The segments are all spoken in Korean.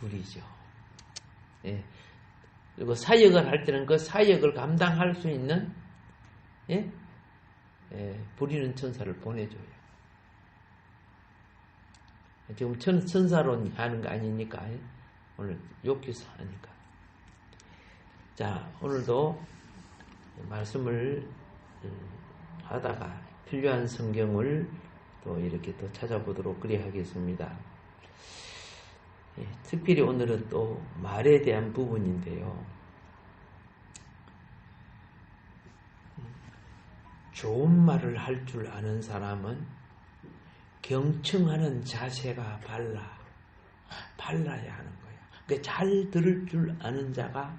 불이죠. 예. 그리고 사역을 할 때는 그 사역을 감당할 수 있는 예? 예, 부리는 천사를 보내줘요. 지금 천사론 하는 거 아니니까 예? 오늘 욥기서 하니까. 자, 오늘도 말씀을 하다가 필요한 성경을 또 이렇게 또 찾아보도록 그리 하겠습니다. 예, 특별히 오늘은 또 말에 대한 부분인데요. 좋은 말을 할 줄 아는 사람은 경청하는 자세가 발라야 하는 거예요. 그러니까 잘 들을 줄 아는 자가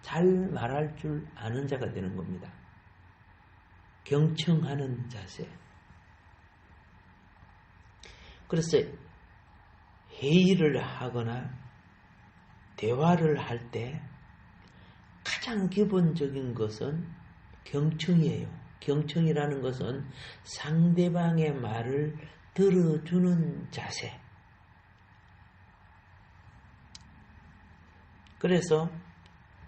잘 말할 줄 아는 자가 되는 겁니다. 경청하는 자세. 그래서 회의를 하거나 대화를 할 때 가장 기본적인 것은 경청이에요. 경청이라는 것은 상대방의 말을 들어주는 자세. 그래서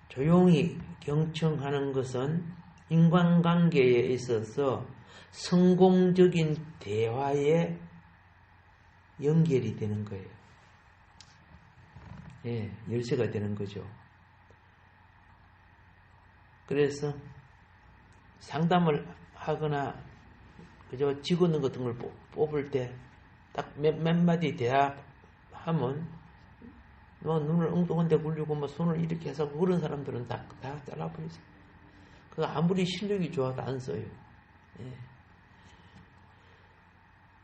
조용히 경청하는 것은 인간관계에 있어서 성공적인 대화에 연결이 되는 거예요. 예, 열쇠가 되는 거죠. 그래서 상담을 하거나 그저 직원 같은 걸 뽑을 때 딱 몇 마디 대화하면 눈을 엉뚱한데 굴리고 손을 이렇게 해서 그런 사람들은 다 잘라버리죠. 그 아무리 실력이 좋아도 안 써요. 예.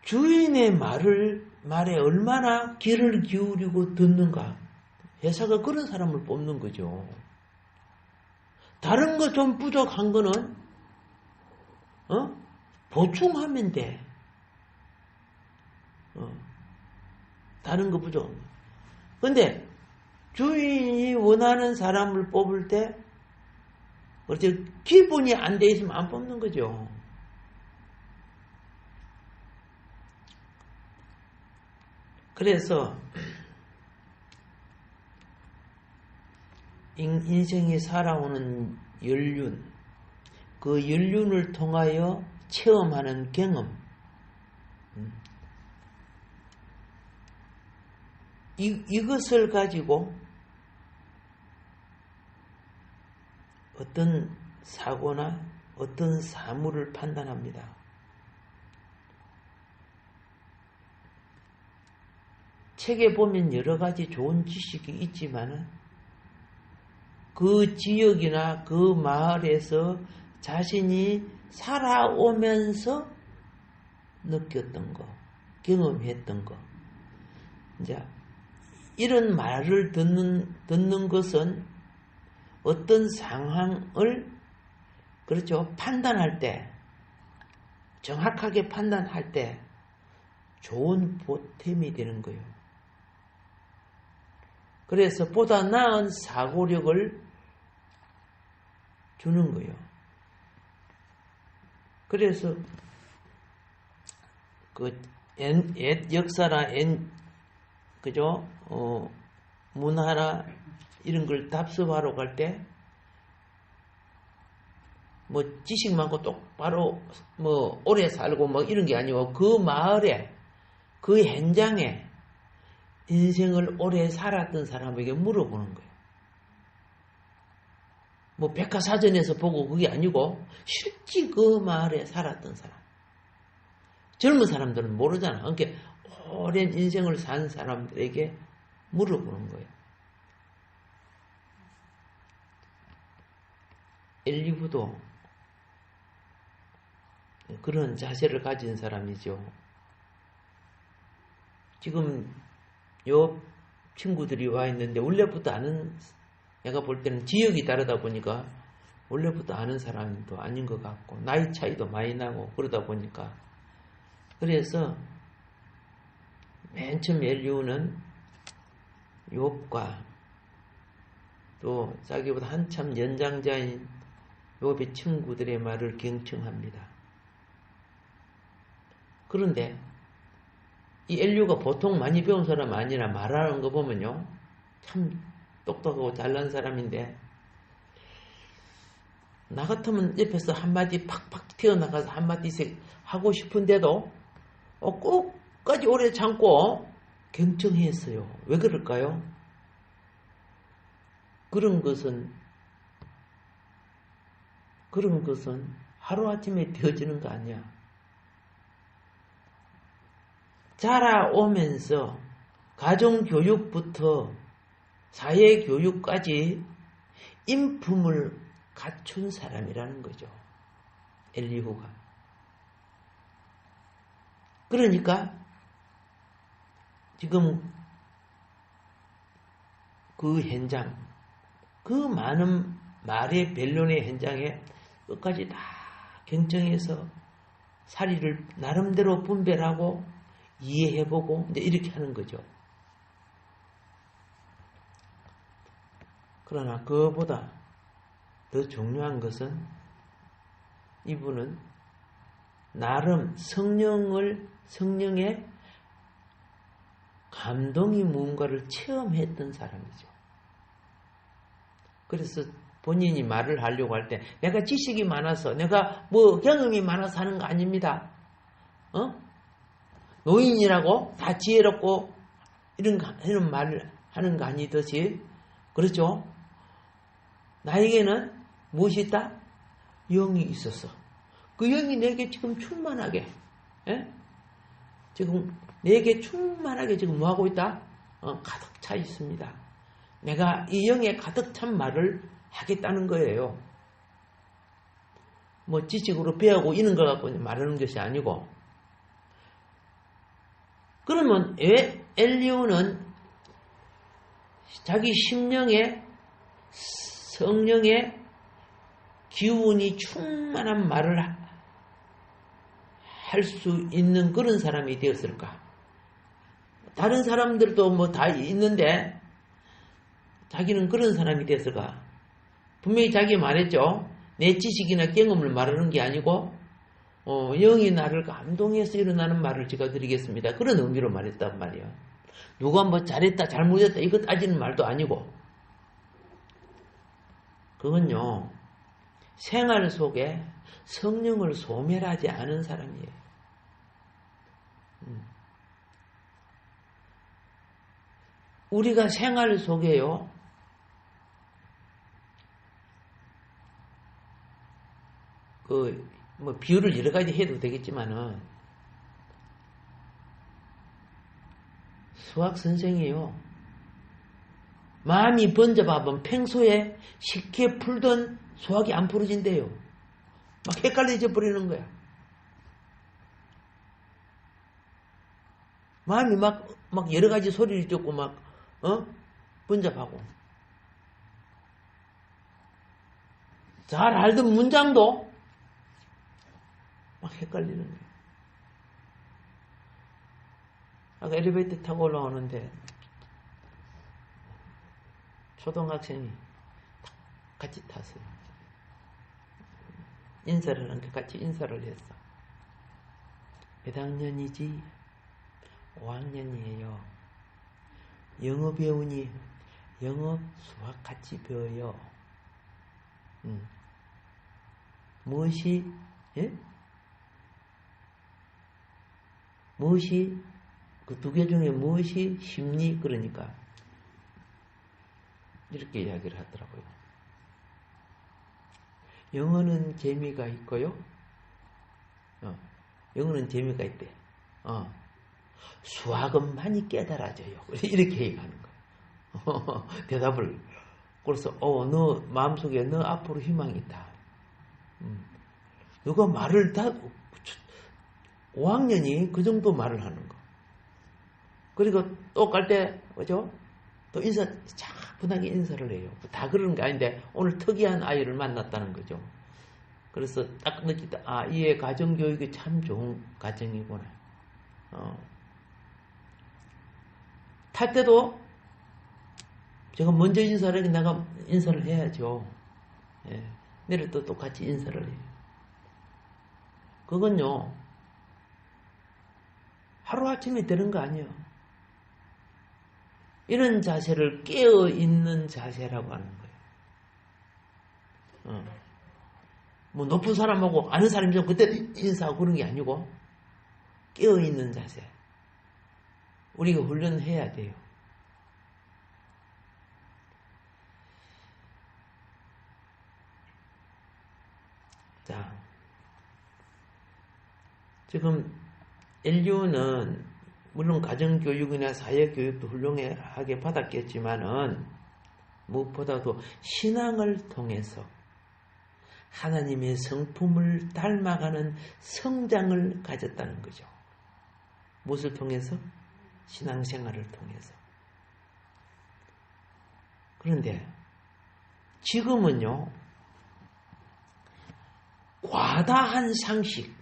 주인의 말에 얼마나 귀를 기울이고 듣는가. 회사가 그런 사람을 뽑는 거죠. 다른 거 좀 부족한 거는 보충하면 돼. 다른 거 부족. 근데 주인이 원하는 사람을 뽑을 때 그렇지 기본이 안 돼 있으면 안 뽑는 거죠. 그래서 인생이 살아오는 연륜, 그 연륜을 통하여 체험하는 경험, 이것을 가지고 어떤 사고나 어떤 사물을 판단합니다. 책에 보면 여러 가지 좋은 지식이 있지만 그 지역이나 그 마을에서 자신이 살아오면서 느꼈던 거, 경험했던 거. 이제 이런 말을 듣는 것은 어떤 상황을 그렇죠 판단할 때 정확하게 판단할 때 좋은 보탬이 되는 거예요. 그래서 보다 나은 사고력을 주는 거예요. 그래서 그 옛 역사나 그죠? 문화나 이런 걸 답습하러 갈 때 뭐 지식 많고 똑바로 뭐 오래 살고 뭐 이런 게 아니고 그 마을에 그 현장에 인생을 오래 살았던 사람에게 물어보는 거예요. 뭐 백과사전에서 보고 그게 아니고 실제 그 마을에 살았던 사람. 젊은 사람들은 모르잖아. 그러니까 오랜 인생을 산 사람들에게 물어보는 거예요. 엘리후도 그런 자세를 가진 사람이죠. 지금 요 친구들이 와 있는데 원래부터 아는, 내가 볼 때는 지역이 다르다 보니까 원래부터 아는 사람도 아닌 것 같고 나이 차이도 많이 나고 그러다 보니까 그래서 맨 처음 엘리후는 욥과 또 자기보다 한참 연장자인 욥의 친구들의 말을 경청합니다. 그런데 이 엘리후가 보통 많이 배운 사람 아니라 말하는 거 보면요 참 똑똑하고 잘난 사람인데 나 같으면 옆에서 한마디 팍팍 튀어나가서 한마디씩 하고 싶은데도 끝까지 오래 참고 경청했어요. 왜 그럴까요? 그런 것은 하루아침에 되어지는 거 아니야. 자라오면서 가정교육부터 사회교육까지 인품을 갖춘 사람이라는 거죠. 엘리후가. 그러니까 지금 그 현장, 그 많은 말의 변론의 현장에 끝까지 다 경청해서 사리를 나름대로 분별하고 이해해보고 이렇게 하는 거죠. 그러나 그거보다 더 중요한 것은 이분은 나름 성령의 감동이 무언가를 체험했던 사람이죠. 그래서 본인이 말을 하려고 할 때 내가 지식이 많아서 내가 경험이 많아서 하는 거 아닙니다. 노인이라고 다 지혜롭고 이런 말을 하는 거 아니듯이 그렇죠? 나에게는 무엇이 있다? 영이 있었어. 그 영이 내게 지금 충만하게 지금 내게 충만하게 지금 뭐하고 있다? 가득 차 있습니다. 내가 이 영에 가득 찬 말을 하겠다는 거예요. 지식으로 배우고 이런 걸 갖고 말하는 것이 아니고. 그러면 왜 엘리후는 자기 심령에 성령의 기운이 충만한 말을 할 수 있는 그런 사람이 되었을까? 다른 사람들도 다 있는데 자기는 그런 사람이 되었을까? 분명히 자기 말했죠. 내 지식이나 경험을 말하는 게 아니고 영이 나를 감동해서 일어나는 말을 제가 드리겠습니다. 그런 의미로 말했단 말이에요. 누가 잘했다 잘못했다 이거 따지는 말도 아니고 그건요 생활 속에 성령을 소멸하지 않은 사람이에요. 우리가 생활 속에요 비유를 여러 가지 해도 되겠지만은 수학 선생이요 마음이 번져봐보면 평소에 쉽게 풀던 수학이 안 풀어진대요. 막 헷갈려져 버리는 거야. 마음이 막 여러 가지 소리를 듣고 번잡하고. 잘 알던 문장도 막 헷갈리는 거야. 아까 엘리베이터 타고 올라오는데 초등학생이 같이 탔어요. 인사를 한 게 같이 인사를 했어. 몇 학년이지? 5학년이에요. 영어 배우니 영어, 수학 같이 배워요. 무엇이 그 두 개 중에 무엇이 쉽니? 그러니까 이렇게 이야기를 하더라고요. 영어는 재미가 있고요. 영어는 재미가 있대. 수학은 많이 깨달아져요. 이렇게 얘기하는 거예요. 대답을. 그래서 너 마음속에 너 앞으로 희망이 있다. 누가 말을 다 5학년이 그 정도 말을 하는 거. 그리고 또 갈 때 뭐죠? 또 차분하게 인사를 해요. 다 그러는 게 아닌데 오늘 특이한 아이를 만났다는 거죠. 그래서 딱 느끼다. 이의 가정교육이 참 좋은 가정이구나. 탈 때도 제가 먼저 인사를 해서 내가 인사를 해야죠. 내릴 때 똑같이 인사를 해요. 그건요. 하루아침에 되는 거 아니에요. 이런 자세를 깨어있는 자세라고 하는 거예요. 뭐 높은 사람하고 아는 사람이면 그때 인사하고 그런 게 아니고 깨어있는 자세. 우리가 훈련해야 돼요. 자, 지금 인류는 물론 가정교육이나 사회교육도 훌륭하게 받았겠지만은 무엇보다도 신앙을 통해서 하나님의 성품을 닮아가는 성장을 가졌다는 거죠. 무엇을 통해서? 신앙생활을 통해서. 그런데 지금은요, 과다한 상식,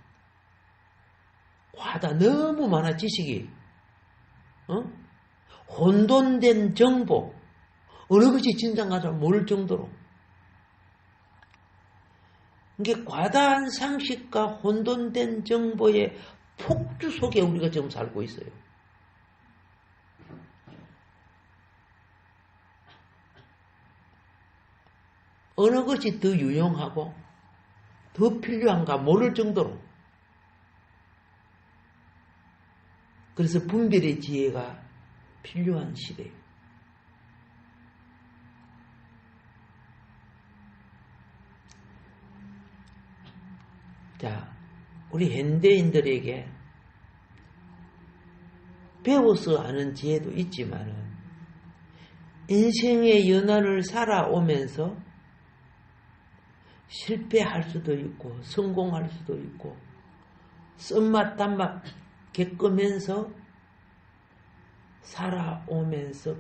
너무 많아 지식이, 혼돈된 정보, 어느 것이 진짜인가 모를 정도로. 이게 과다한 상식과 혼돈된 정보의 폭주 속에 우리가 지금 살고 있어요. 어느 것이 더 유용하고 더 필요한가 모를 정도로. 그래서 분별의 지혜가 필요한 시대예요. 자, 우리 현대인들에게 배워서 아는 지혜도 있지만은 인생의 연한을 살아오면서 실패할 수도 있고 성공할 수도 있고 쓴맛 단맛 겪으면서 살아오면서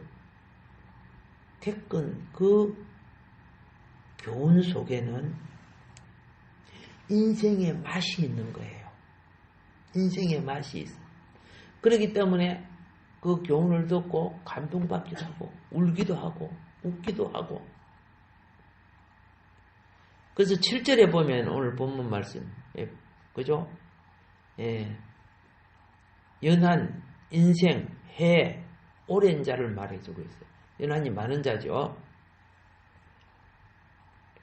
겪은 그 교훈 속에는 인생의 맛이 있는 거예요. 인생의 맛이 있어. 그렇기 때문에 그 교훈을 듣고 감동받기도 하고 울기도 하고 웃기도 하고. 그래서 7절에 보면 오늘 본문 말씀, 그죠? 예. 연한, 인생, 해, 오랜 자를 말해주고 있어요. 연한이 많은 자죠.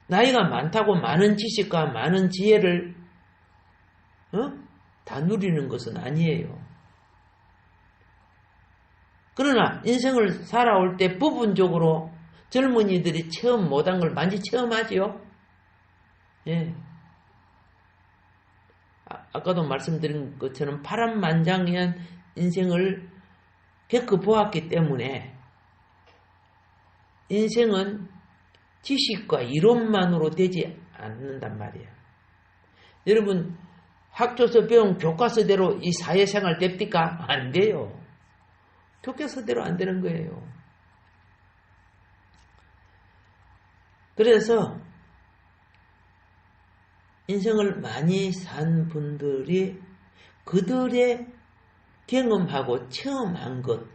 나이가 많다고 많은 지식과 많은 지혜를 다 누리는 것은 아니에요. 그러나 인생을 살아올 때 부분적으로 젊은이들이 체험 못한 걸 많이 체험하지요. 예. 아까도 말씀드린 것처럼 파란만장한 인생을 겪어보았기 때문에 인생은 지식과 이론만으로 되지 않는단 말이에요. 여러분 학교에서 배운 교과서대로 이 사회생활 됩니까? 안 돼요. 교과서대로 안 되는 거예요. 그래서 인생을 많이 산 분들이 그들의 경험하고 체험한 것,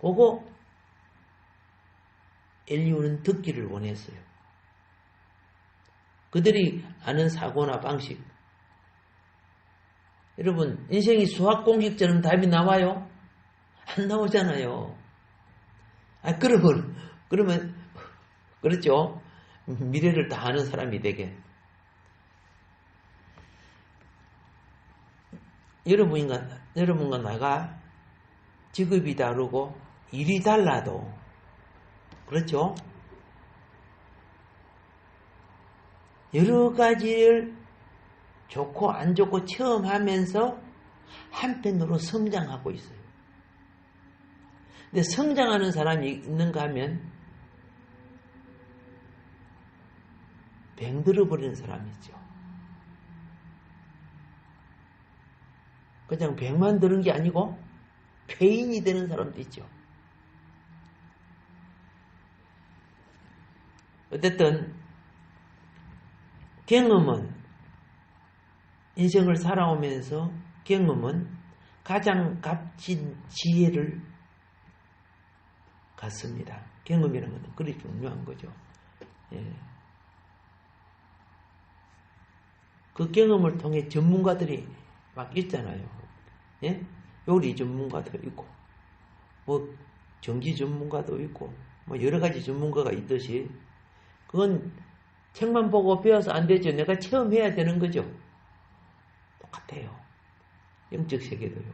그거 인류는 듣기를 원했어요. 그들이 아는 사고나 방식. 여러분, 인생이 수학 공식처럼 답이 나와요? 안 나오잖아요. 그러면, 그렇죠? 미래를 다 아는 사람이 되게. 여러분과 나가 직업이 다르고 일이 달라도, 그렇죠? 여러 가지를 좋고 안 좋고 체험하면서 한편으로 성장하고 있어요. 근데 성장하는 사람이 있는가 하면 병들어버리는 사람이 있죠. 그냥 병만 드는 게 아니고 폐인이 되는 사람도 있죠. 어쨌든 경험은 인생을 살아오면서 경험은 가장 값진 지혜를 갖습니다. 경험이라는 것은 그리 중요한 거죠. 예. 그 경험을 통해 전문가들이 막 있잖아요. 예? 요리 전문가도 있고, 뭐 전기 전문가도 있고 뭐 여러 가지 전문가가 있듯이 그건 책만 보고 배워서 안 되죠. 내가 체험해야 되는 거죠. 똑같아요. 영적 세계도요.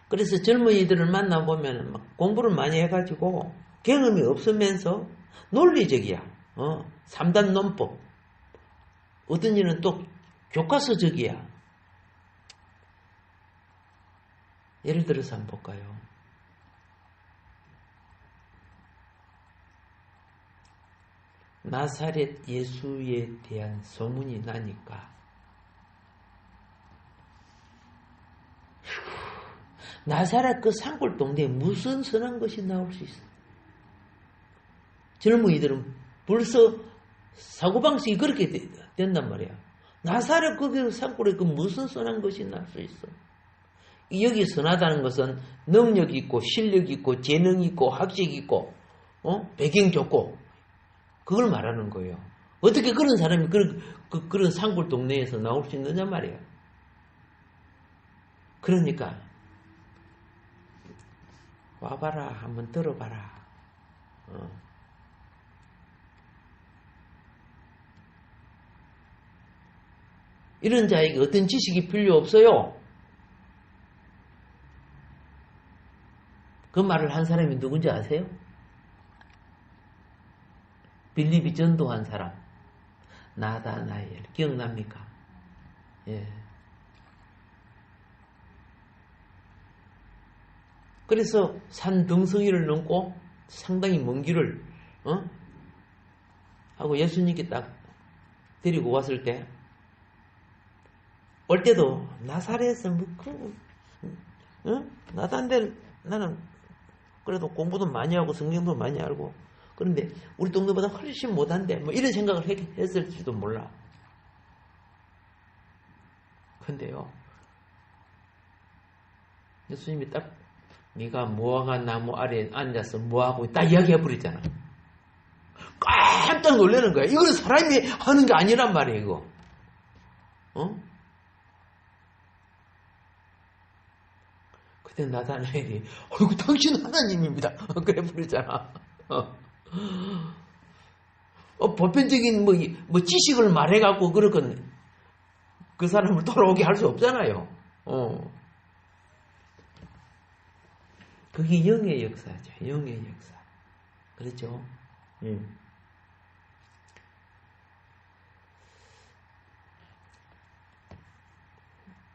그래서 젊은이들을 만나보면 막 공부를 많이 해가지고 경험이 없으면서 논리적이야. 3단 논법. 어떤 일은 또 교과서적이야. 예를 들어서 한번 볼까요? 나사렛 예수에 대한 소문이 나니까 나사렛 그 산골 동네에 무슨 선한 것이 나올 수 있어? 젊은이들은 벌써 사고방식이 그렇게 된단 말이야. 나사렛 그 산골에 그 무슨 선한 것이 날 수 있어? 여기 선하다는 것은 능력 있고 실력 있고 재능 있고 학식 있고 배경 좋고 그걸 말하는 거예요. 어떻게 그런 사람이 그런 산골 동네에서 나올 수 있느냐 말이야. 그러니까 와봐라, 한번 들어봐라. 이런 자에게 어떤 지식이 필요 없어요. 그 말을 한 사람이 누군지 아세요? 빌립이 전도한 사람. 나다나엘. 기억납니까? 예. 그래서 산 등성이를 넘고 상당히 먼 길을 하고 예수님께 딱 데리고 왔을 때 올 때도 나사렛에서 나단데 나는 그래도 공부도 많이 하고 성경도 많이 알고 그런데 우리 동네보다 훨씬 못한데 뭐 이런 생각을 했을지도 몰라. 근데요 예수님이 딱 네가 무화과 나무 아래에 앉아서 뭐하고 딱 이야기해 버리잖아. 깜짝 놀라는 거야. 이거는 사람이 하는 게 아니란 말이야 이거. 그때 나다나엘이 어이구 당신 하나님입니다. 그래 버리잖아. 보편적인 뭐 지식을 말해갖고 그렇건 그 사람을 돌아오게 할 수 없잖아요. 그게 영의 역사죠. 영의 역사. 그렇죠?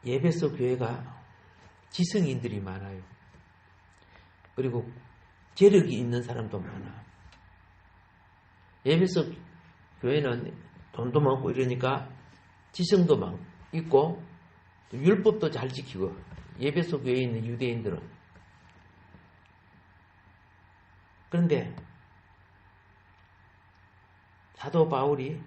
예배소 교회가 지성인들이 많아요. 그리고 재력이 있는 사람도 많아. 예배소 교회는 돈도 많고 이러니까 지성도 있고 율법도 잘 지키고 예배소 교회에 있는 유대인들은 그런데 사도 바울이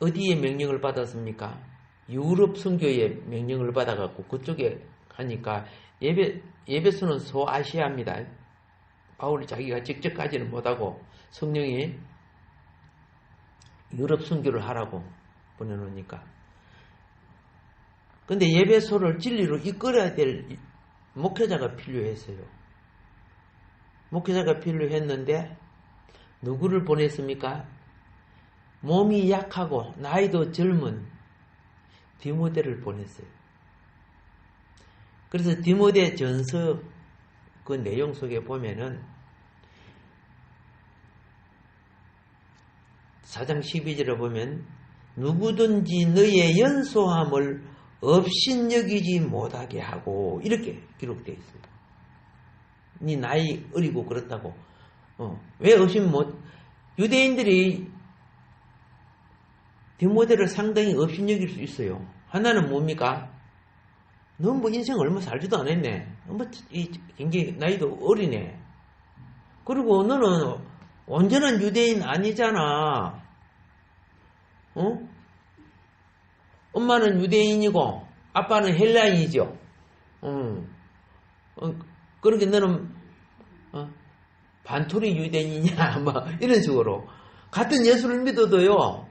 어디에 명령을 받았습니까? 유럽 선교의 명령을 받아갖고 그쪽에 가니까 예배소는 소아시아입니다. 바울이 자기가 직접 가지는 못하고 성령이 유럽 선교를 하라고 보내놓으니까. 근데 예배소를 진리로 이끌어야 될 목회자가 필요했어요. 목회자가 필요했는데 누구를 보냈습니까? 몸이 약하고 나이도 젊은 디모데를 보냈어요. 그래서 디모데 전서 그 내용 속에 보면은 4장 12절에 보면 누구든지 너의 연소함을 업신여기지 못하게 하고 이렇게 기록되어 있어요. 네 나이 어리고 그렇다고. 왜 유대인들이 디모데를 상당히 업신여길 수 있어요. 하나는 뭡니까? 넌 뭐 인생 얼마 살지도 않았네. 굉장히 나이도 어리네. 그리고 너는 온전한 유대인 아니잖아. 엄마는 유대인이고 아빠는 헬라인이죠. 그러게 너는 반토리 유대인이냐 뭐 이런 식으로 같은 예수를 믿어도요.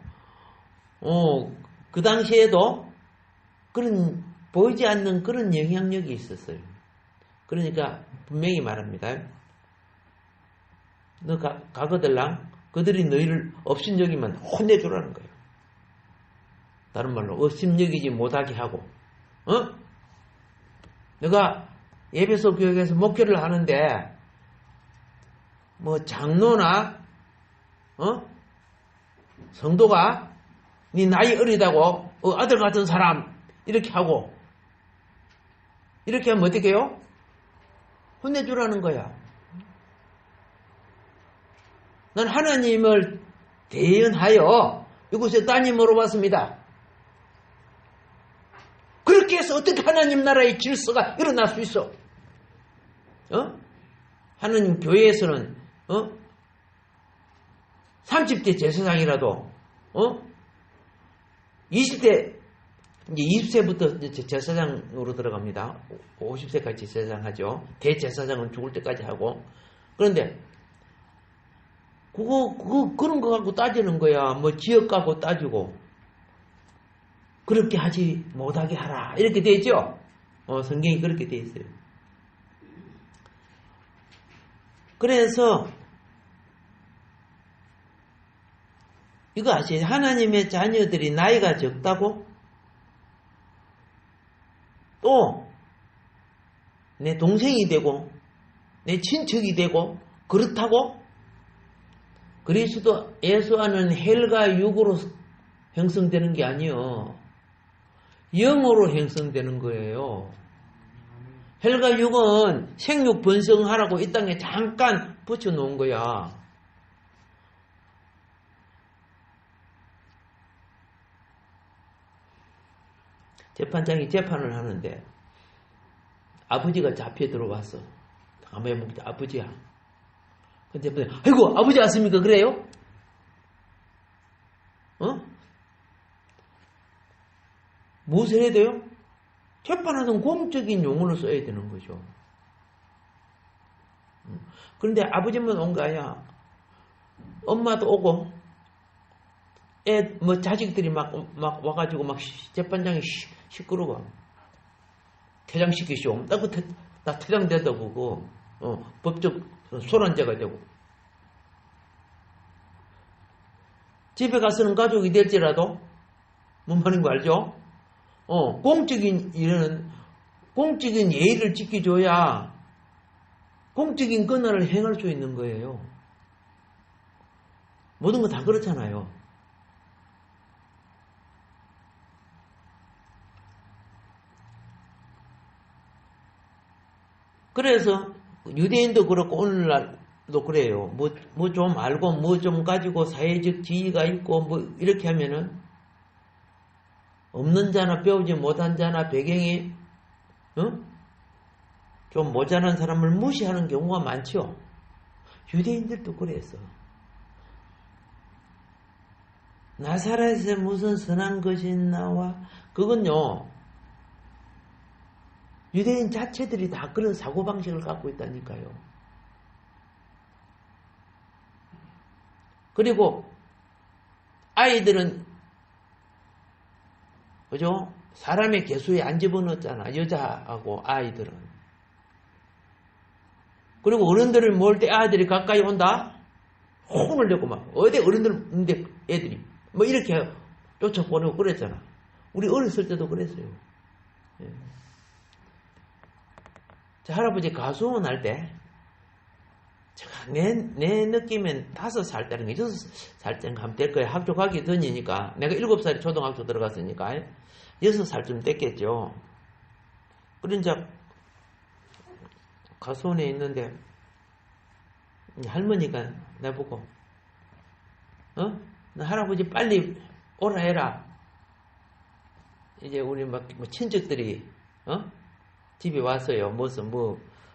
그 당시에도 그런 보이지 않는 그런 영향력이 있었어요. 그러니까 분명히 말합니다. 너 가거들랑 그들이 너희를 업신여기면 혼내주라는 거예요. 다른 말로 업신여기지 못하게 하고, 내가 예배소 교육에서 목회를 하는데 뭐 장로나 성도가 네 나이 어리다고 아들 같은 사람 이렇게 하고 이렇게 하면 어떻게 해요? 혼내주라는 거야. 난 하나님을 대연하여 이곳에 따님으로 왔습니다. 그렇게 해서 어떻게 하나님 나라의 질서가 일어날 수 있어? 하나님 교회에서는 30대 제사장이라도 20대 이제 20세부터 제사장으로 들어갑니다. 50세까지 제사장 하죠. 대제사장은 죽을 때까지 하고. 그런데 그런 거 갖고 따지는 거야. 뭐 지역 갖고 따지고 그렇게 하지 못하게 하라 이렇게 돼 있죠. 성경이 그렇게 돼 있어요. 그래서 이거 아시죠? 하나님의 자녀들이 나이가 적다고 또 내 동생이 되고 내 친척이 되고 그렇다고 그리스도 예수와는 혈과 육으로 형성되는 게 아니요. 영으로 형성되는 거예요. 혈과 육은 생육 번성하라고 이 땅에 잠깐 붙여놓은 거야. 재판장이 재판을 하는데 아버지가 잡혀 들어왔어. 아무야 묵다 아버지야. 근데 아이고 아버지 왔습니까? 그래요? 무엇을 해야 돼요? 재판하던 공적인 용어를 써야 되는 거죠. 그런데 아버지만 온 거 아니야. 엄마도 오고 자식들이 막 와가지고 막 재판장이 시끄러워. 퇴장시키시오. 나 퇴장된다고 그거 법적 소란죄가 되고. 집에 가서는 가족이 될지라도 뭔 말인 거 알죠? 공적인 일은 공적인 예의를 지켜줘야 공적인 권한을 행할 수 있는 거예요. 모든 거 다 그렇잖아요. 그래서 유대인도 그렇고 오늘날도 그래요. 뭐 좀 알고 뭐 좀 가지고 사회적 지위가 있고 뭐 이렇게 하면은 없는 자나 배우지 못한 자나 배경이 좀 모자란 사람을 무시하는 경우가 많죠. 유대인들도 그랬어. 나사렛에 무슨 선한 것이 나와? 그건요. 유대인 자체들이 다 그런 사고방식을 갖고 있다니까요. 그리고 아이들은 그죠? 사람의 개수에 안 집어넣었잖아. 여자하고 아이들은. 그리고 어른들을 모을 때 아이들이 가까이 온다? 혼을 내고 막 어디 어른들 있는데 애들이 뭐 이렇게 쫓아보내고 그랬잖아. 우리 어렸을 때도 그랬어요. 예. 제 할아버지 가수원 할 때 제가 내 느낌엔 5살 때는 6살 때는 가면 될 거예요. 학교 가기 전이니까. 내가 7살에 초등학교 들어갔으니까 6살쯤 됐겠죠. 그러니까 가수원에 있는데 할머니가 나보고 너 할아버지 빨리 오라 해라. 이제 우리 막 친척들이 집에 왔어요. 무슨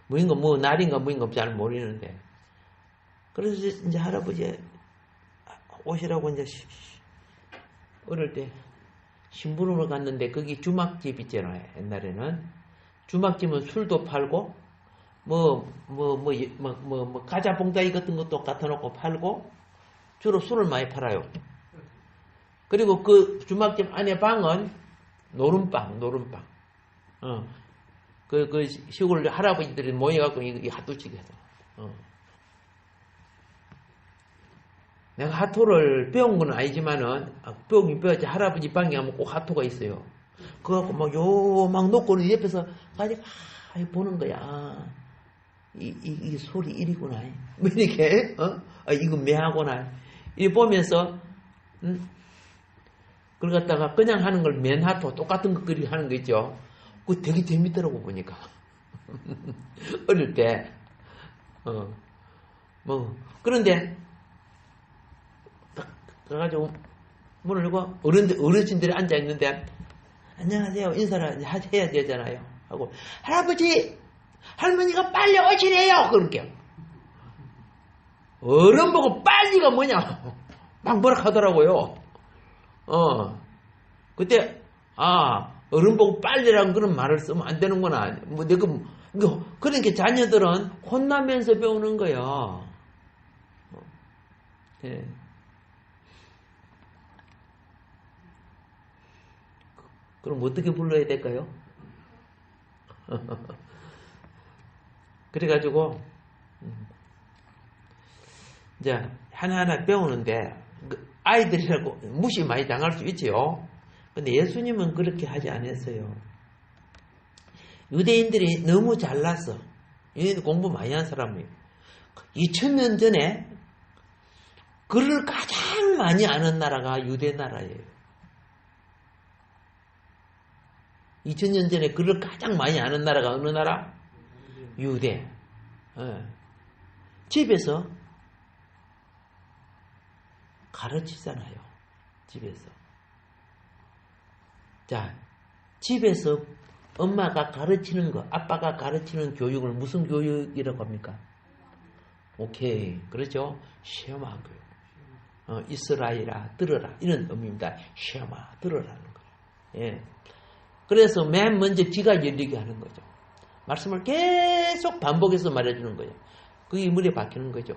뭐인가 뭐 날인가 뭐인가 잘 모르는데. 그래서 이제 할아버지 오시라고 이제 어릴 때 심부름을 갔는데 거기 주막집 있잖아요. 옛날에는 주막집은 술도 팔고 과자 봉다리 같은 것도 갖다 놓고 팔고 주로 술을 많이 팔아요. 그리고 그 주막집 안에 방은 노름방. 그 시골 할아버지들이 모여갖고 이 핫도치기 하잖아. 내가 핫토를 배운 건 아니지만은, 배우긴 배웠지. 할아버지 방에 가면 꼭 핫토가 있어요. 그거 갖고 막 놓고는 옆에서 가지고, 보는 거야. 이 소리 이리구나. 뭐 이렇게, 이거 매하구나. 이렇게 보면서, 그걸 갖다가 그냥 하는 걸 맨하토, 똑같은 거 그리 하는 거 있죠. 그거 되게 재밌더라고, 보니까. 어릴 때. 그런데, 그래가지고 문을 열고 어르신들이 앉아있는데 안녕하세요 인사를 해야 되잖아요 하고 할아버지 할머니가 빨리 오시래요 그렇게 어른 보고 빨리가 뭐냐 막 뭐라 하더라고요. 그때 어른 보고 빨리라는 그런 말을 쓰면 안 되는구나. 그러니까 자녀들은 혼나면서 배우는 거예요. 예. 그럼 어떻게 불러야 될까요? 그래가지고 이제 하나하나 배우는데 아이들이라고 무시 많이 당할 수 있지요. 근데 예수님은 그렇게 하지 않았어요. 유대인들이 너무 잘났어. 유대인들 공부 많이 한 사람이에요. 2000년 전에 글을 가장 많이 아는 나라가 유대 나라예요. 2000년 전에 글을 가장 많이 아는 나라가 어느 나라? 유대. 집에서 가르치잖아요. 집에서. 자, 집에서 엄마가 가르치는 거, 아빠가 가르치는 교육을 무슨 교육이라고 합니까? 오케이. 그렇죠? 시험아 교육. 이스라엘아, 들어라. 이런 의미입니다. 시험아, 들어라는 거예요. 예. 그래서 맨 먼저 귀가 열리게 하는 거죠. 말씀을 계속 반복해서 말해주는 거예요. 그게 물에 박히는 거죠.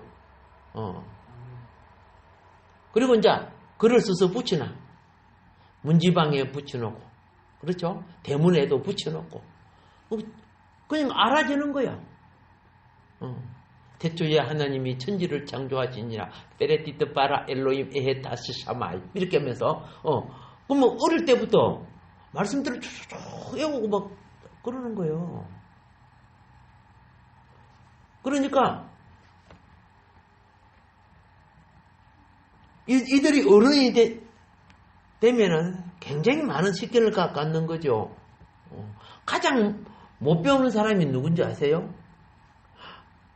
그리고 이제 글을 써서 붙여놔. 문지방에 붙여놓고, 그렇죠? 대문에도 붙여놓고, 그냥 알아주는 거야. 태초에 하나님이 천지를 창조하시니라 페레티트 파라 엘로임 에헤타스 샤마이 이렇게 하면서 그러면 어릴 때부터 말씀들을 쭉 외우고 막 그러는 거예요. 그러니까 이들이 어른이 되면은 굉장히 많은 식견을 갖는 거죠. 가장 못 배우는 사람이 누군지 아세요?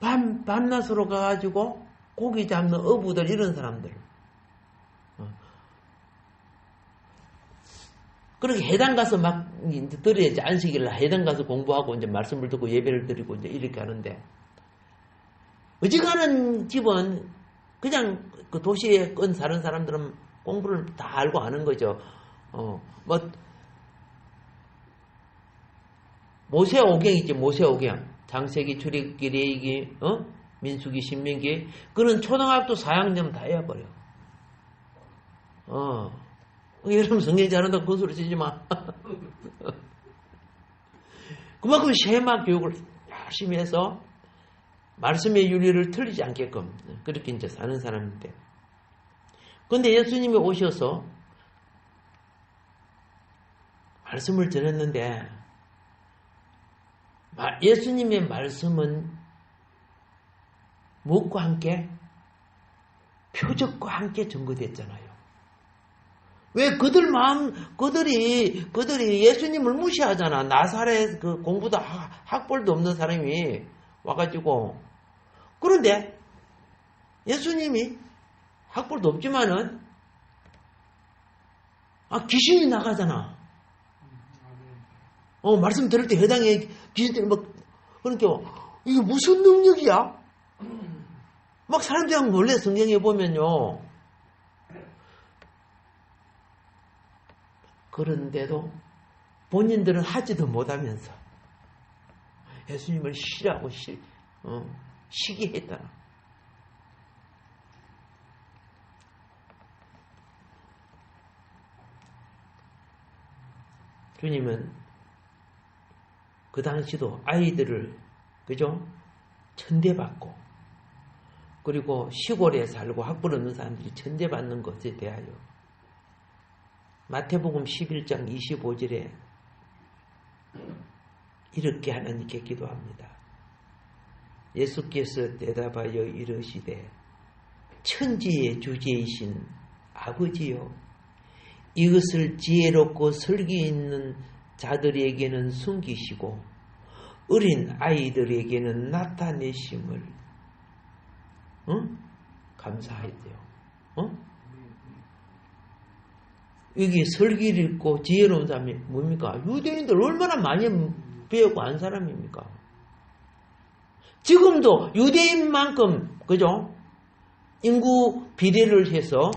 밤낮으로 가가지고 고기 잡는 어부들 이런 사람들. 그렇게 해당 가서 막 들어야지 안식일날 해당 가서 공부하고 이제 말씀을 듣고 예배를 드리고 이제 이렇게 하는데 어지간한 집은 그냥 그 도시에 사는 사람들은 공부를 다 알고 아는 거죠. 모세오경 있지, 모세오경. 장세기, 출애굽기, 레위기, 민수기, 신명기. 그런 초등학교 4학년 다 해버려. 여러분 성경 잘한다고 그 소리 치지 마. 그만큼 쉐마 교육을 열심히 해서 말씀의 윤리를 틀리지 않게끔 그렇게 이제 사는 사람인데. 그런데 예수님이 오셔서 말씀을 전했는데 예수님의 말씀은 무엇과 함께? 표적과 함께 증거됐잖아요. 왜 그들이 예수님을 무시하잖아. 나사렛 그 공부도 학벌도 없는 사람이 와가지고. 그런데 예수님이 학벌도 없지만은 귀신이 나가잖아. 말씀 들을 때 해당에 귀신들이 막 그러니까 이게 무슨 능력이야? 막 사람들이 원래 성경에 보면요. 그런데도 본인들은 하지도 못하면서 예수님을 싫어하고 시기했다. 주님은 그 당시도 아이들을, 그죠? 천대받고, 그리고 시골에 살고 학벌 없는 사람들이 천대받는 것에 대하여 마태복음 11장 25절에 이렇게 하나님께 기도합니다. 예수께서 대답하여 이르시되 천지의 주제이신 아버지여, 이것을 지혜롭고 설기 있는 자들에게는 숨기시고 어린 아이들에게는 나타내심을 감사하대요. 여기 설기를 읽고 지혜로운 사람이 뭡니까? 유대인들 얼마나 많이 배우고 안 사람입니까? 지금도 유대인만큼, 그죠? 인구 비례를 해서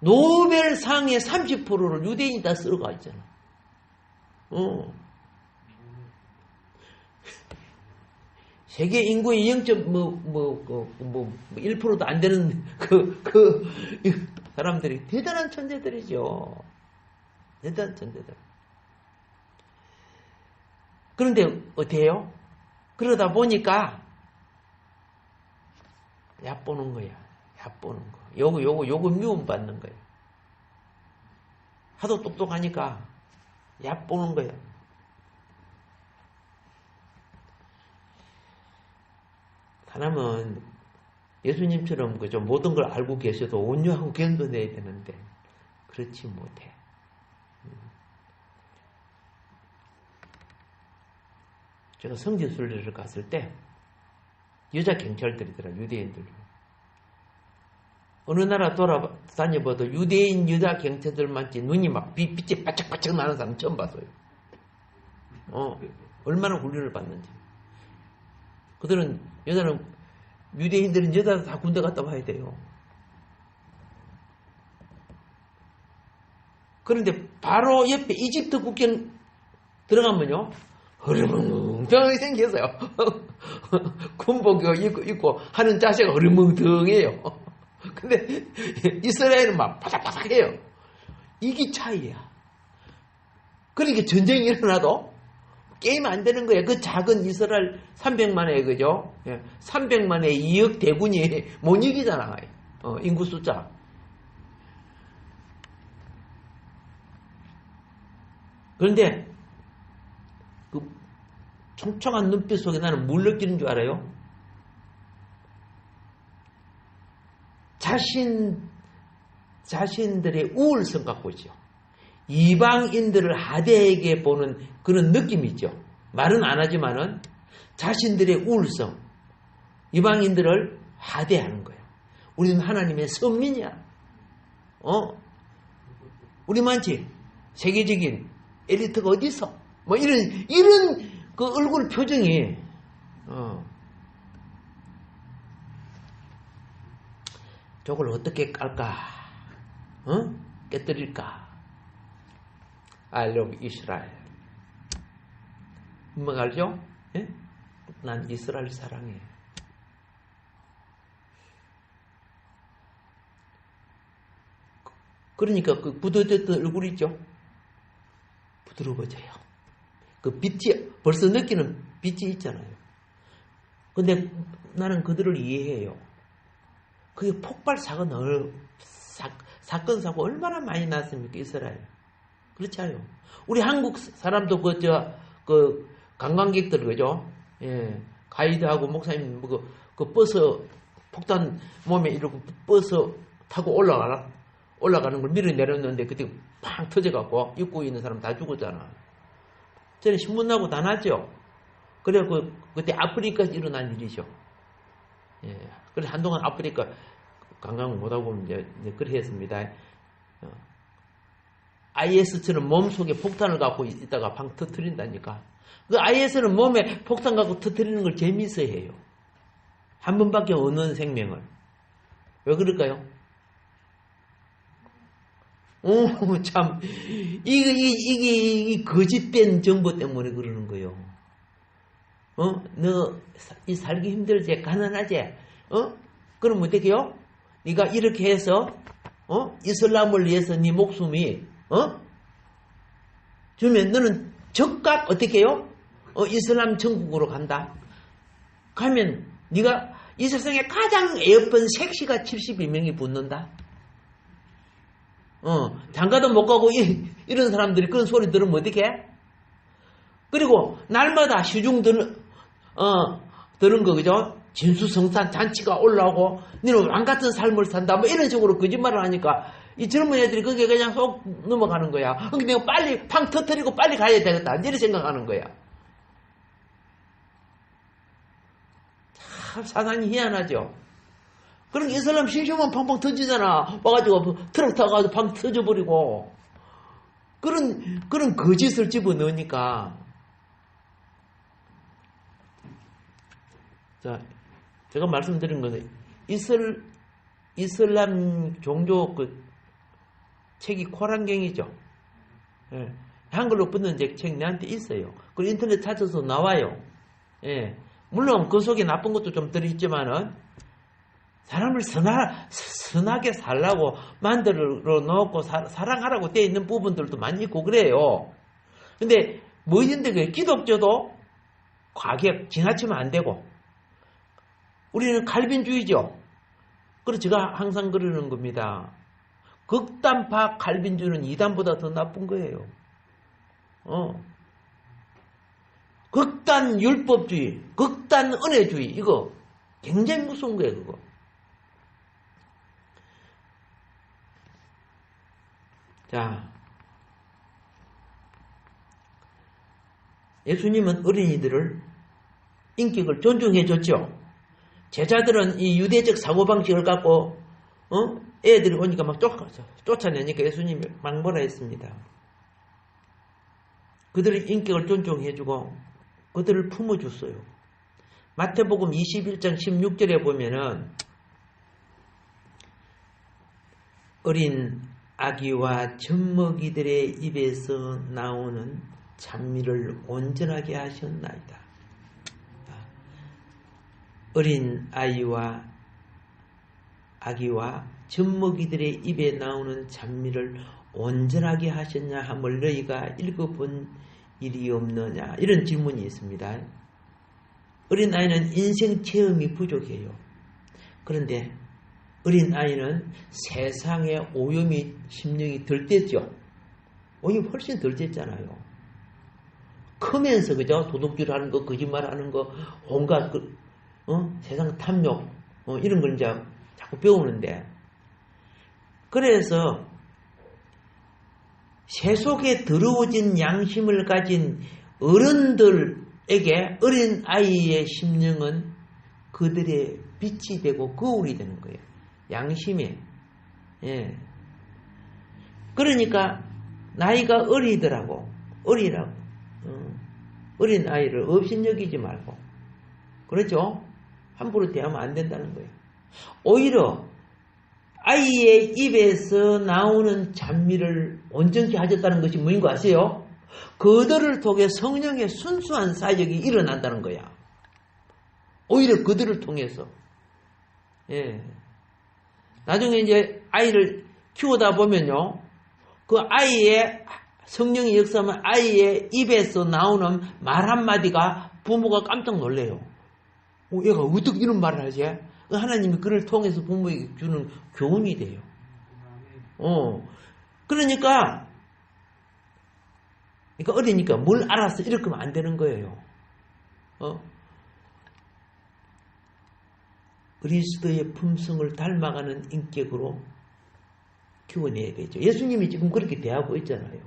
노벨상의 30%를 유대인이 다 쓸어가 있잖아. 세계 인구의 0.1%도 안 되는 사람들이 대단한 천재들이죠. 대단한 천재들. 그런데 어때요? 그러다 보니까 얕보는 거야. 얕보는 거. 요거 미움받는 거야. 하도 똑똑하니까 얕보는 거야. 사람은 예수님처럼 그죠, 모든 걸 알고 계셔도 온유하고 견뎌내야 되는데 그렇지 못해. 제가 성지순례를 갔을 때 여자 경찰들이더라, 유대인들. 어느 나라 돌아다녀봐도 유대인 여자 경찰들만치 눈이 막 빛이 바짝바짝 나는 사람 처음 봤어요. 얼마나 훈련을 받는지. 그들은, 유대인들은 여자 다 군대 갔다 와야 돼요. 그런데 바로 옆에 이집트 국경 들어가면요, 흐르멍텅하게 생겼어요. 군복 입고 하는 자세가 흐르멍텅해요. 근데 이스라엘은 막 바삭바삭해요. 이게 차이야. 그러니까 전쟁이 일어나도 게임 안 되는 거예요. 그 작은 이스라엘 300만의, 그죠? 300만의 2억 대군이 못 이기잖아. 인구 숫자. 그런데 그 총총한 눈빛 속에 나는 뭘 느끼는 줄 알아요? 자신들의 우월성 갖고 있죠. 이방인들을 하대하게 보는 그런 느낌이 있죠. 말은 안 하지만은 자신들의 우월성, 이방인들을 하대하는 거예요. 우리는 하나님의 선민이야. 우리만치 세계적인 엘리트가 어디 있어? 뭐 이런 그 얼굴 표정이 저걸 어떻게 깔까? 깨뜨릴까? I love Israel. 뭔가 알죠? 예? 난 이스라엘 사랑해. 그러니까 그 굳어졌던 얼굴 있죠? 부드러워져요. 그 빛이, 벌써 느끼는 빛이 있잖아요. 근데 나는 그들을 이해해요. 그게 폭발 사건 사고 얼마나 많이 났습니까, 이스라엘? 그렇지 않아요. 우리 한국 사람도 그 관광객들, 그죠? 예, 가이드하고 목사님, 그 버스, 폭탄 몸에 이러고 버스 타고 올라가는 걸 밀어 내렸는데 그때 팡 터져갖고 입구에 있는 사람 다 죽었잖아. 전에 신문 나고 다 났죠? 그래, 그때 아프리카에서 일어난 일이죠. 예. 그래서 한동안 아프리카 관광 못하고 이제 그래 했습니다. IS처럼 몸속에 폭탄을 갖고 있다가 방 터뜨린다니까. 그 IS는 몸에 폭탄 갖고 터뜨리는 걸 재미있어 해요. 한 번밖에 없는 생명을. 왜 그럴까요? 참. 이게 거짓된 정보 때문에 그러는 거예요. 너 살기 힘들지? 가난하지? 그럼 어떡해요? 네가 이렇게 해서, 이슬람을 위해서 네 목숨이, 주면 너는 즉각 어떻게 해요? 이슬람 천국으로 간다. 가면 네가 이 세상에 가장 예쁜 섹시가 72명이 붙는다. 장가도 못 가고 이런 사람들이 그런 소리 들으면 어떻게 해? 그리고 날마다 시중 드는 거 그죠? 진수성찬 잔치가 올라오고 너는 왕같은 삶을 산다 뭐 이런 식으로 거짓말을 하니까 이 젊은 애들이 그게 그냥 쏙 넘어가는 거야. 그러니까 내가 빨리 팡 터뜨리고 빨리 가야 되겠다 이렇게 생각하는 거야. 참 사단이 희한하죠. 그러니까 이 사람 심심하면 팡팡 터지잖아. 와가지고 트럭 타가지고 팡 터져버리고 그런 거짓을 집어넣으니까. 자, 제가 말씀드린 거는 이슬람 종교 그 책이 코란경이죠. 예. 한글로 붙는 책 내한테 있어요. 그리고 인터넷 찾아서 나와요. 예. 물론 그 속에 나쁜 것도 좀 들어있지만은 사람을 선하게 살라고 만들어 놓고 사랑하라고 되어 있는 부분들도 많이 있고 그래요. 근데 뭐 있는데 그 기독교도 과격 지나치면 안 되고 우리는 칼빈주의죠. 그래서 제가 항상 그러는 겁니다. 극단파 칼빈주의는 이단보다 더 나쁜 거예요. 극단 율법주의, 극단 은혜주의 이거 굉장히 무서운 거예요. 그거. 자, 예수님은 어린이들을 인격을 존중해 줬죠. 제자들은 이 유대적 사고방식을 갖고 애들이 오니까 막 쫓아내니까 예수님이 막 뭐라 했습니다. 그들의 인격을 존중해주고 그들을 품어줬어요. 마태복음 21장 16절에 보면은 어린 아기와 젖먹이들의 입에서 나오는 찬미를 온전하게 하셨나이다. 어린 아기와 젖먹이들의 입에 나오는 찬미를 온전하게 하셨냐 함을 너희가 읽어본 일이 없느냐 이런 질문이 있습니다. 어린아이는 인생 체험이 부족해요. 그런데 어린아이는 세상에 오염이 심령이 덜 됐죠. 오염이 훨씬 덜 됐잖아요. 크면서 그죠? 도둑질하는 거, 거짓말하는 거, 온갖 세상 탐욕 이런 걸 이제 자꾸 배우는데 그래서 세속에 더러워진 양심을 가진 어른들에게 어린아이의 심령은 그들의 빛이 되고 거울이 되는 거예요. 양심에. 예. 그러니까 나이가 어리더라고 어린아이를 업신여기지 말고 그렇죠? 함부로 대하면 안 된다는 거예요. 오히려 아이의 입에서 나오는 찬미를 온전히 하셨다는 것이 뭐인 거 아세요? 그들을 통해 성령의 순수한 사역이 일어난다는 거야. 오히려 그들을 통해서. 예. 나중에 이제 아이를 키우다 보면요. 그 아이의 성령이 역사하면 아이의 입에서 나오는 말 한마디가 부모가 깜짝 놀래요. 얘가 어떻게 이런 말을 하지? 하나님이 그를 통해서 부모에게 주는 교훈이 돼요. 그러니까 어리니까 뭘 알았어 이렇게 하면 안 되는 거예요. 그리스도의 품성을 닮아가는 인격으로 키워내야 되죠. 예수님이 지금 그렇게 대하고 있잖아요.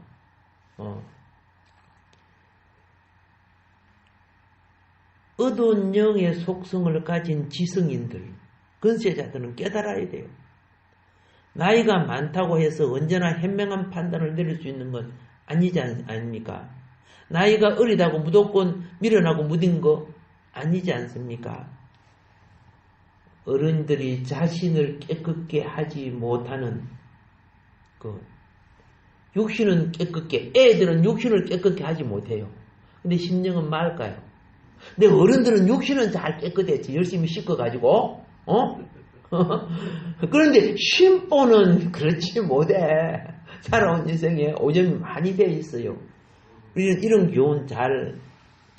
어두운 영의 속성을 가진 지성인들, 근세자들은 깨달아야 돼요. 나이가 많다고 해서 언제나 현명한 판단을 내릴 수 있는 건 아니지 않습니까? 나이가 어리다고 무조건 미련하고 무딘 거 아니지 않습니까? 어른들이 자신을 깨끗게 하지 못하는 육신은 깨끗게, 애들은 육신을 깨끗게 하지 못해요. 근데 심령은 맑아요. 근데 어른들은 육신은 잘 깨끗했지. 열심히 씻어가지고, 그런데 심보는 그렇지 못해. 살아온 인생에 오염이 많이 돼 있어요. 우리는 이런 교훈 잘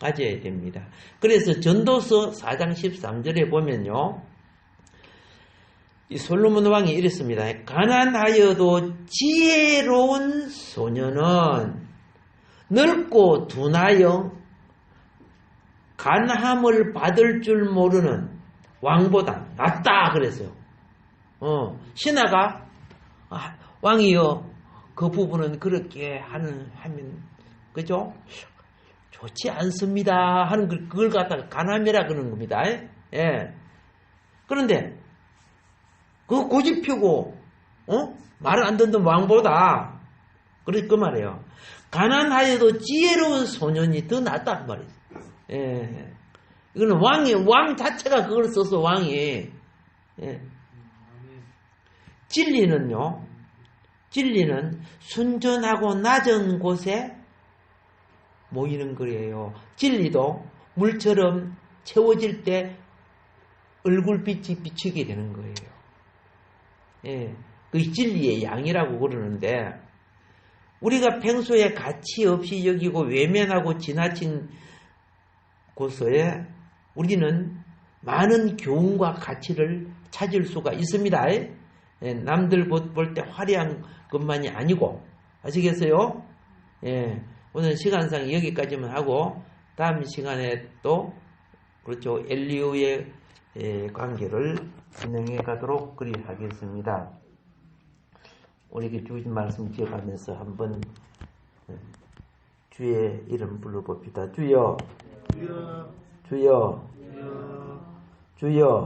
가져야 됩니다. 그래서 전도서 4장 13절에 보면요. 이 솔로몬 왕이 이랬습니다. 가난하여도 지혜로운 소년은 넓고 둔하여 간함을 받을 줄 모르는 왕보다 낫다 그랬어요. 신하가 왕이여 그 부분은 그렇게 하면 그죠? 좋지 않습니다 하는 그걸 갖다가 간함이라 그러는 겁니다. 예. 그런데 그 고집 펴고 말을 안 듣는 왕보다 그 말이에요. 가난하여도 지혜로운 소년이 더 낫다 그 말이에요. 예. 이거는 왕 자체가 그걸 써서 왕이 예. 진리는 순전하고 낮은 곳에 모이는 거예요. 진리도 물처럼 채워질 때 얼굴빛이 비치게 되는 거예요. 예. 그게 진리의 양이라고 그러는데 우리가 평소에 가치 없이 여기고 외면하고 지나친 곳에 우리는 많은 교훈과 가치를 찾을 수가 있습니다. 예. 남들 볼 때 화려한 것만이 아니고 아시겠어요? 예. 오늘 시간상 여기까지만 하고 다음 시간에 또 그렇죠 엘리후의 관계를 진행해 가도록 그리하겠습니다. 우리에게 주신 말씀 기억하면서 한번 주의 이름 불러봅시다. 주여, 주여, 주여, 주여.